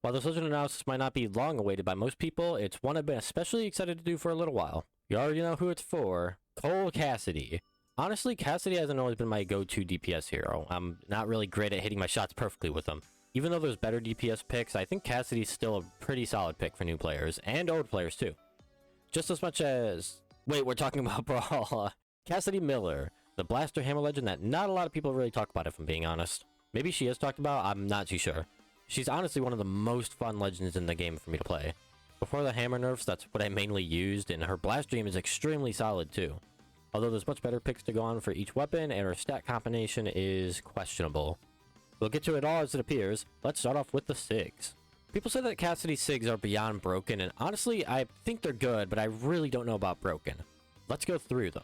While this legend analysis might not be long awaited by most people, it's one I've been especially excited to do for a little while. You already know who it's for. Cole Cassidy. Honestly, Cassidy hasn't always been my go-to DPS hero. I'm not really great at hitting my shots perfectly with him. Even though there's better DPS picks, I think Cassidy's still a pretty solid pick for new players, and old players too. Just as much as... Wait, we're talking about Brawl. Cassidy Miller, the Blaster Hammer legend that not a lot of people really talk about, if I'm being honest. Maybe she is talked about, I'm not too sure. She's honestly one of the most fun legends in the game for me to play. Before the hammer nerfs, that's what I mainly used, and her blast stream is extremely solid too. Although there's much better picks to go on for each weapon, and her stat combination is questionable. We'll get to it all as it appears. Let's start off with the SIGs. People say that Cassidy's SIGs are beyond broken, and honestly, I think they're good, but I really don't know about broken. Let's go through them.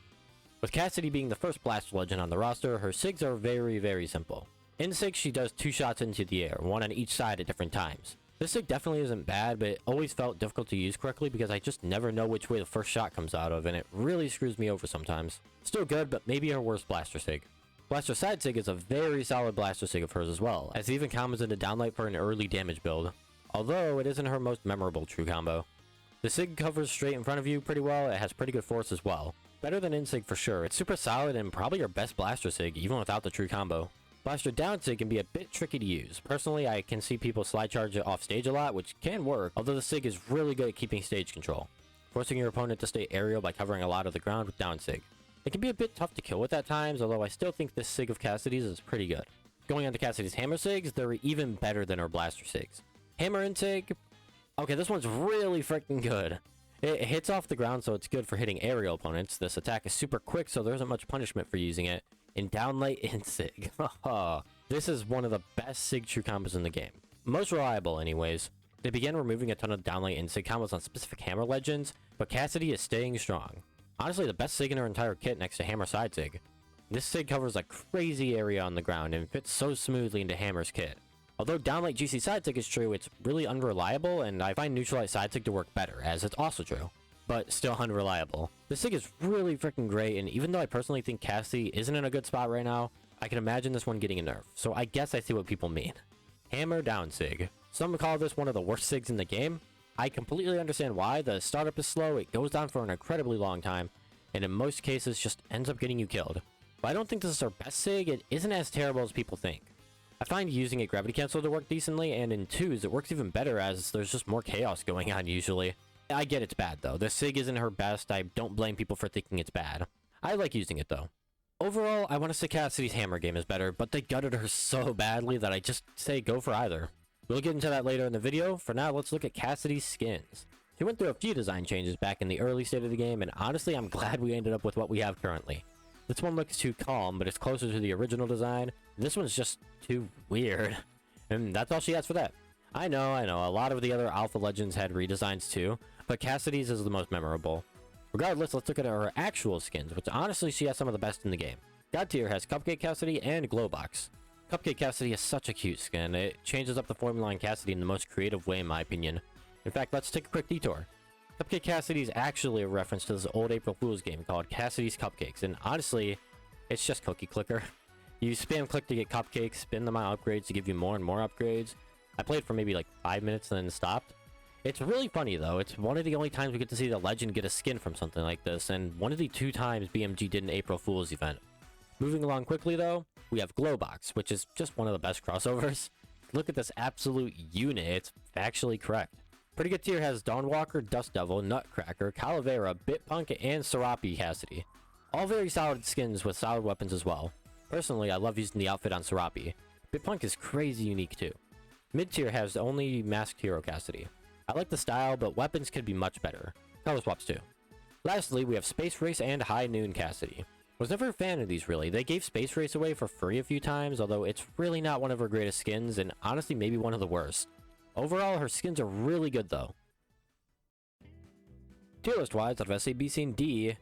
With Cassidy being the first Blaster legend on the roster, her SIGs are very simple. In SIG, she does 2 shots into the air, one on each side at different times. This SIG definitely isn't bad, but it always felt difficult to use correctly because I just never know which way the first shot comes out of, and it really screws me over sometimes. Still good, but maybe her worst Blaster SIG. Blaster Side SIG is a very solid Blaster SIG of hers as well, as it even combos into Downlight for an early damage build, although it isn't her most memorable true combo. The SIG covers straight in front of you pretty well, it has pretty good force as well. Better than in SIG for sure, it's super solid and probably your best Blaster SIG even without the true combo. Blaster down SIG can be a bit tricky to use. Personally, I can see people slide charge it off stage a lot, which can work, although the SIG is really good at keeping stage control, forcing your opponent to stay aerial by covering a lot of the ground with down SIG. It can be a bit tough to kill with at times, although I still think this SIG of Cassidy's is pretty good. Going on to Cassidy's hammer SIGs, they're even better than her Blaster SIGs. Hammer in SIG, okay, this one's really freaking good. It hits off the ground, so it's good for hitting aerial opponents. This attack is super quick, so there isn't much punishment for using it. In Downlight in SIG. This is one of the best SIG true combos in the game. Most reliable anyways. They began removing a ton of Downlight in SIG combos on specific hammer legends, but Cassidy is staying strong. Honestly, the best SIG in her entire kit next to hammer side SIG. This SIG covers a crazy area on the ground and fits so smoothly into hammer's kit. Although Downlight GC side SIG is true, it's really unreliable, and I find neutralized side SIG to work better, as it's also true, but still unreliable. The SIG is really freaking great, and even though I personally think Cassidy isn't in a good spot right now, I can imagine this one getting a nerf, so I guess I see what people mean. Hammer down SIG. Some call this one of the worst SIGs in the game. I completely understand why. The startup is slow, it goes down for an incredibly long time, and in most cases just ends up getting you killed. But I don't think this is our best SIG, it isn't as terrible as people think. I find using a gravity cancel to work decently, and in 2s it works even better as there's just more chaos going on usually. I get it's bad though, the SIG isn't her best, I don't blame people for thinking it's bad. I like using it though. Overall, I want to say Cassidy's hammer game is better, but they gutted her so badly that I just say go for either. We'll get into that later in the video. For now, let's look at Cassidy's skins. She went through a few design changes back in the early state of the game, and honestly I'm glad we ended up with what we have currently. This one looks too calm, but it's closer to the original design. This one's just too weird. And that's all she has for that. I know, a lot of the other Alpha Legends had redesigns too, but Cassidy's is the most memorable. Regardless, let's look at her actual skins, which honestly she has some of the best in the game. God tier has Cupcake Cassidy and Glowbox. Cupcake Cassidy is such a cute skin, it changes up the formula on Cassidy in the most creative way in my opinion. In fact, let's take a quick detour. Cupcake Cassidy is actually a reference to this old April Fool's game called Cassidy's Cupcakes, and honestly, it's just cookie clicker. You spam click to get cupcakes, spin them on upgrades to give you more and more upgrades. I played for maybe like 5 minutes and then stopped. It's really funny though, it's one of the only times we get to see the legend get a skin from something like this, and one of the 2 times BMG did an April Fool's event. Moving along quickly though, we have Glowbox, which is just one of the best crossovers. Look at this absolute unit, it's factually correct. Pretty good tier has Dawnwalker, Dust Devil, Nutcracker, Calavera, Bitpunk, and Serapi Cassidy. All very solid skins with solid weapons as well. Personally, I love using the outfit on Serapi. Bitpunk is crazy unique too. Mid tier has only Masked Hero Cassidy. I like the style, but weapons could be much better. Color swaps too. Lastly, we have Space Race and High Noon Cassidy. Was never a fan of these really. They gave Space Race away for free a few times, although it's really not one of her greatest skins, and honestly maybe one of the worst. Overall, her skins are really good though. Tier list wise, out of SA, B, C, and D,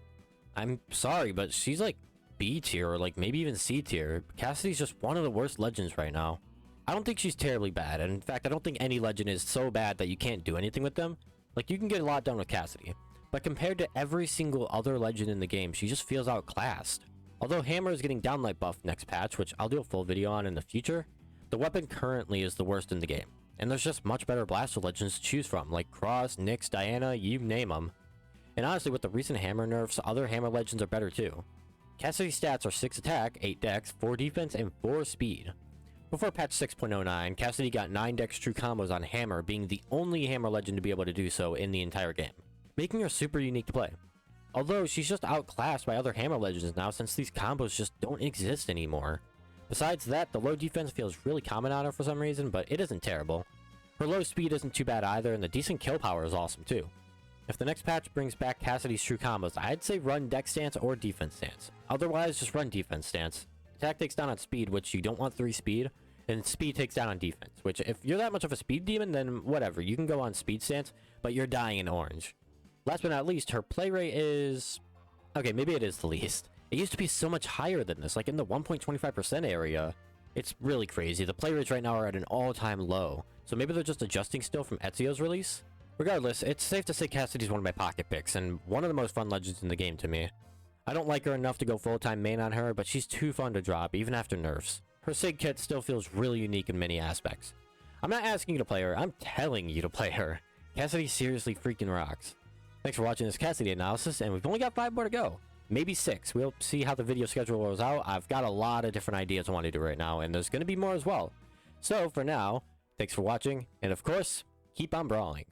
I'm sorry, but she's like B tier, or like maybe even C tier. Cassidy's just one of the worst legends right now. I don't think she's terribly bad, and in fact, I don't think any legend is so bad that you can't do anything with them. Like, you can get a lot done with Cassidy. But compared to every single other legend in the game, she just feels outclassed. Although Hammer is getting Downlight buff next patch, which I'll do a full video on in the future, the weapon currently is the worst in the game. And there's just much better Blaster Legends to choose from, like Cross, Nyx, Diana, you name them. And honestly, with the recent hammer nerfs, other hammer legends are better too. Cassidy's stats are 6 attack, 8 dex, 4 defense, and 4 speed. Before patch 6.09, Cassidy got 9 dex true combos on hammer, being the only hammer legend to be able to do so in the entire game, making her super unique to play. Although she's just outclassed by other hammer legends now since these combos just don't exist anymore. Besides that, the low defense feels really common on her for some reason, but it isn't terrible. Her low speed isn't too bad either, and the decent kill power is awesome too. If the next patch brings back Cassidy's true combos, I'd say run dex stance or defense stance. Otherwise, just run defense stance. Attack takes down on speed, which you don't want 3 speed, and speed takes down on defense, which if you're that much of a speed demon, then whatever, you can go on speed stance, but you're dying in orange. Last but not least, her play rate is... okay, maybe it is the least. It used to be so much higher than this, like in the 1.25% area. It's really crazy. The play rates right now are at an all-time low, so maybe they're just adjusting still from Ezio's release? Regardless, it's safe to say Cassidy's one of my pocket picks, and one of the most fun legends in the game to me. I don't like her enough to go full-time main on her, but she's too fun to drop, even after nerfs. Her Sig kit still feels really unique in many aspects. I'm not asking you to play her, I'm telling you to play her. Cassidy seriously freaking rocks. Thanks for watching this Cassidy analysis, and we've only got 5 more to go. Maybe 6. We'll see how the video schedule rolls out. I've got a lot of different ideas I want to do right now, and there's going to be more as well. So, for now, thanks for watching, and of course, keep on brawling.